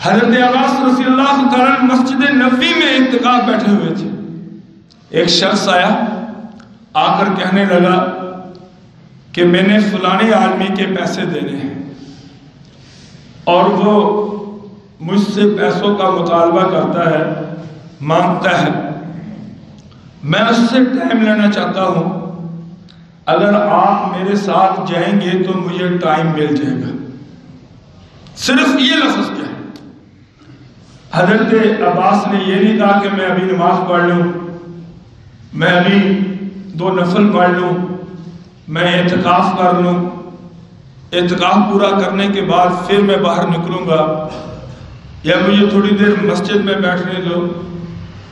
حضرت عباس رضی اللہ تعالیٰ مسجد نبوی میں اعتکاف بیٹھے ہوئے تھے. ایک شخص آیا، آ کر کہنے لگا کہ میں نے فلانے آدمی کے پیسے دینے ہیں اور وہ مجھ سے پیسوں کا مطالبہ کرتا ہے، مانگتا ہے. میں اس سے ٹائم لینا چاہتا ہوں، اگر آپ میرے ساتھ جائیں گے تو مجھے ٹائم مل جائے گا. صرف یہ لفظ کیا ہے. حضرت عباس نے یہ نہیں کہا کہ میں ابھی نماز پڑھ لوں، میں ابھی 2 نفل پڑھ لوں، میں اعتکاف کر لوں، اعتکاف پورا کرنے کے بعد پھر میں باہر نکلوں گا، یا مجھے تھوڑی دیر مسجد میں بیٹھنے دو.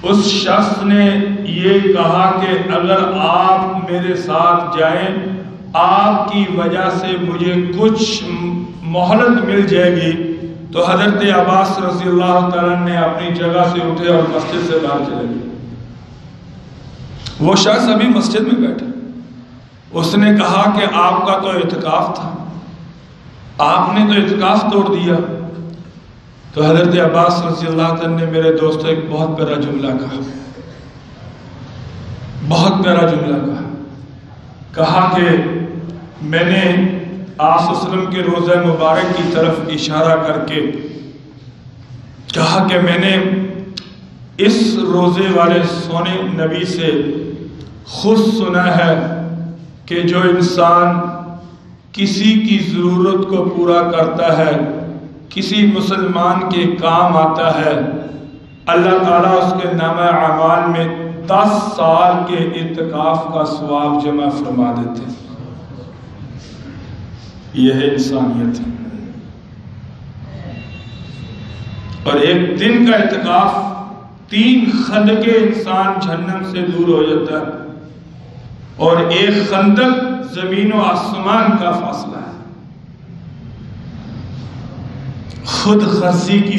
اس شخص نے یہ کہا کہ اگر آپ میرے ساتھ جائیں، آپ کی وجہ سے مجھے کچھ مہلت مل جائے گی. تو حضرت عباس رضی اللہ تعالیٰ نے اپنی جگہ سے اٹھے اور مسجد سے باہر چلے گئے. وہ شخص ابھی مسجد میں بیٹھا، اس نے کہا کہ آپ کا تو اعتکاف تھا، آپ نے تو اعتکاف توڑ دیا. تو حضرت عباس رضی اللہ تعالیٰ نے میرے دوستو ایک بہت پیارا جملہ کہا، بہت پیارا جملہ کہا کہ میں نے آپ صلی اللہ علیہ وسلم کے روزہ مبارک کی طرف اشارہ کر کے کہا کہ میں نے اس روزے والے سونے نبی سے خود سنا ہے کہ جو انسان کسی کی ضرورت کو پورا کرتا ہے، کسی مسلمان کے کام آتا ہے، اللہ تعالیٰ اس کے نامہ اعمال میں 10 سال کے اعتکاف کا ثواب جمع فرما دیتے ہیں. یہ ہے انسانیت. اور ایک دن کا اعتکاف 3 خندقیں انسان جہنم سے دور ہو جاتا ہے، اور ایک خندق زمین و آسمان کا فاصلہ ہے. خود غرضی کی